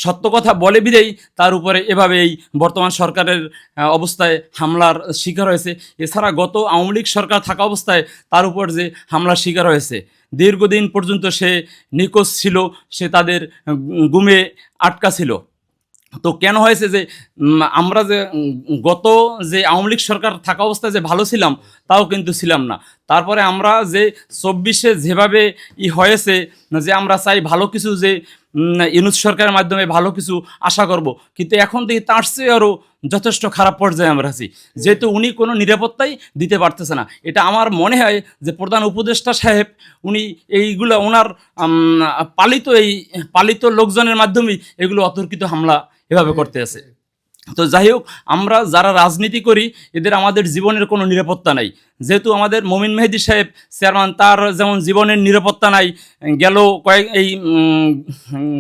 সত্য কথা বলে বিধেই তার উপরে এভাবে এই বর্তমান সরকারের অবস্থায় হামলার শিকার হয়েছে। এছাড়া গত আওয়ামী লীগ সরকার থাকা অবস্থায় তার উপর যে হামলার শিকার হয়েছে, দীর্ঘদিন পর্যন্ত সে নিখোঁজ ছিল, সে তাদের গুমে আটকা ছিল। তো কেন হয়েছে যে আমরা যে গত যে আওয়ামী লীগ সরকার থাকা অবস্থায় যে ভালো ছিলাম, তাও কিন্তু ছিলাম না। তারপরে আমরা যে 24-এ যেভাবে হয়েছে, যে আমরা চাই ভালো কিছু, যে ইউনূস সরকারের মাধ্যমে ভালো কিছু আশা করব, কিন্তু এখন থেকে তার চেয়ে আরও যথেষ্ট খারাপ পর্যায়ে আমরা আছি, যেহেতু উনি কোনো নিরাপত্তাই দিতে পারতেছে না। এটা আমার মনে হয় যে প্রধান উপদেষ্টা সাহেব উনি এইগুলো ওনার পালিত লোকজনের মাধ্যমেই এগুলো অতর্কিত হামলা এভাবে করতে আছে। তো যাই হোক, আমরা যারা রাজনীতি করি এদের আমাদের জীবনের কোনো নিরাপত্তা নাই। যেহেতু আমাদের মমিন মেহেদী সাহেব চেয়ারম্যান, তার যেমন জীবনের নিরাপত্তা নাই, গেল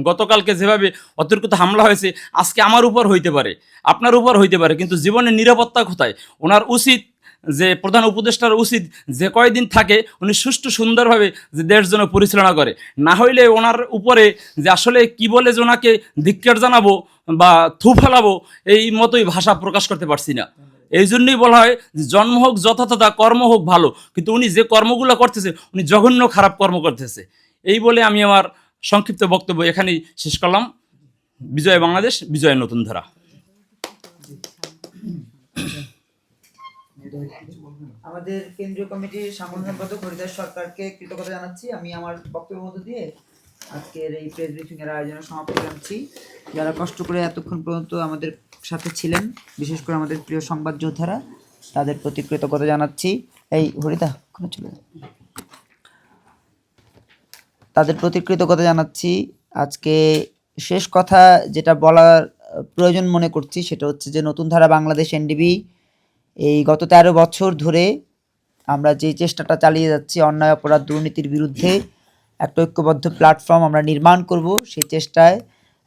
গতকালকে যেভাবে অতর্কিত হামলা হয়েছে, আজকে আমার উপর হইতে পারে, আপনার উপর হইতে পারে, কিন্তু জীবনের নিরাপত্তা কোথায়? ওনার উচিত, যে প্রধান উপদেষ্টার উচিত, যে কয়দিন থাকে উনি সুষ্ঠু সুন্দরভাবে যে দেশ যেন পরিচালনা করে। না হইলে ওনার উপরে যে আসলে কি বলে যে ওনাকে ধিক্কার জানাবো বা থু ফেলাবো, এই মতোই ভাষা প্রকাশ করতে পারছি না। এই জন্যই বলা হয় যে জন্ম হোক যথাযথা, কর্ম হোক ভালো, কিন্তু উনি যে কর্মগুলো করতেছে উনি জঘন্য খারাপ কর্ম করতেছে। এই বলে আমি আমার সংক্ষিপ্ত বক্তব্য এখানেই শেষ করলাম। বিজয় বাংলাদেশ, বিজয় নতুন ধারা। আমাদের কেন্দ্রীয় কমিটির সাধারণ সম্পাদক হরিদাস সরকারকে কৃতজ্ঞতা জানাচ্ছি। আমি আমার বক্তব্যের মধ্য দিয়ে আজকের এই প্রেস ব্রিফিং এর আয়োজনে সমাপ্তি জানাচ্ছি। যারা কষ্ট করে এতক্ষণ পর্যন্ত আমাদের সাথে ছিলেন, বিশেষ করে আমাদের প্রিয় সংবাদ যোদ্ধারা, তাদের প্রতি কৃতজ্ঞতা জানাচ্ছি। এই হরিদা ওখানে চলে যাও। তাদের প্রতি কৃতজ্ঞতা জানাচ্ছি। আজকে শেষ কথা যেটা বলার প্রয়োজন মনে করছি সেটা হচ্ছে যে নতুন ধারা বাংলাদেশ এনডিবি এই গত 13 বছর ধরে আমরা যে চেষ্টাটা চালিয়ে যাচ্ছি অন্যায় অপরাধ দুর্নীতির বিরুদ্ধে একটা ঐক্যবদ্ধ প্ল্যাটফর্ম আমরা নির্মাণ করব, সেই চেষ্টায়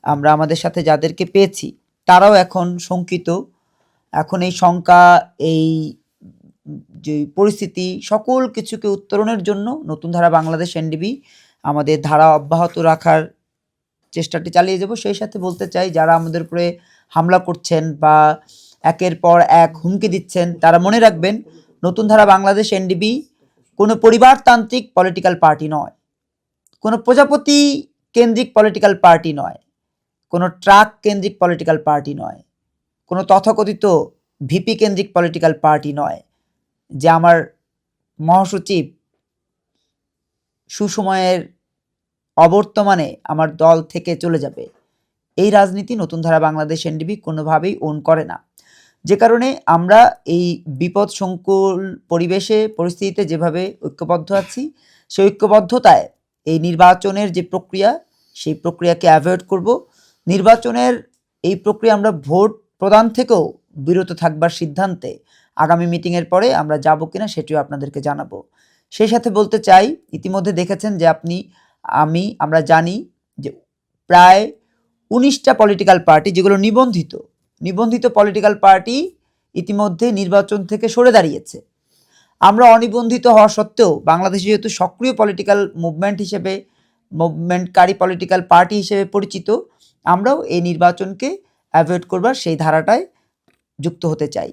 আমরা আমাদের সাথে যাদেরকে পেয়েছি তারাও এখন শঙ্কিত। এখন এই শঙ্কা, এই যে পরিস্থিতি, সকল কিছুকে উত্তরণের জন্য নতুন ধারা বাংলাদেশ এনডিবি আমাদের ধারা অব্যাহত রাখার চেষ্টাটি চালিয়ে যাব। সেই সাথে বলতে চাই, যারা আমাদের উপরে হামলা করছেন বা একের পর এক হুমকি দিচ্ছেন, তারা মনে রাখবেন নতুন ধারা বাংলাদেশ এনডিবি কোনো পরিবারতান্ত্রিক পলিটিক্যাল পার্টি নয়, কোনো প্রজাপতি কেন্দ্রিক পলিটিক্যাল পার্টি নয়, কোনো ট্রাক কেন্দ্রিক পলিটিক্যাল পার্টি নয়, কোনো তথাকথিত ভিপি কেন্দ্রিক পলিটিক্যাল পার্টি নয় যে আমার মহাসচিব সুসময়ের অবর্তমানে আমার দল থেকে চলে যাবে। এই রাজনীতি নতুন ধারা বাংলাদেশ এনডিবি কোনোভাবেই ওন করে না। যে কারণে আমরা এই বিপদ সংকুল পরিবেশে, পরিস্থিতিতে যেভাবে ঐক্যবদ্ধ আছি, সেই ঐক্যবদ্ধতায় এই নির্বাচনের যে প্রক্রিয়া, সেই প্রক্রিয়াকে অ্যাভয়েড করব। নির্বাচনের এই প্রক্রিয়া আমরা ভোট প্রদান থেকেও বিরত থাকবার সিদ্ধান্তে আগামী মিটিংয়ের পরে আমরা যাব কিনা সেটিও আপনাদেরকে জানাবো। সেই সাথে বলতে চাই, ইতিমধ্যে দেখেছেন যে আমরা জানি যে প্রায় 19টা পলিটিক্যাল পার্টি, যেগুলো নিবন্ধিত পলিটিক্যাল পার্টি ইতিমধ্যে নির্বাচন থেকে সরে দাঁড়িয়েছে। আমরা অনিবন্ধিত হওয়া সত্ত্বেও বাংলাদেশে যেহেতু সক্রিয় পলিটিক্যাল মুভমেন্টকারী পলিটিক্যাল পার্টি হিসেবে পরিচিত, আমরাও এই নির্বাচনকে অ্যাভয়েড করবার সেই ধারাটায় যুক্ত হতে চাই।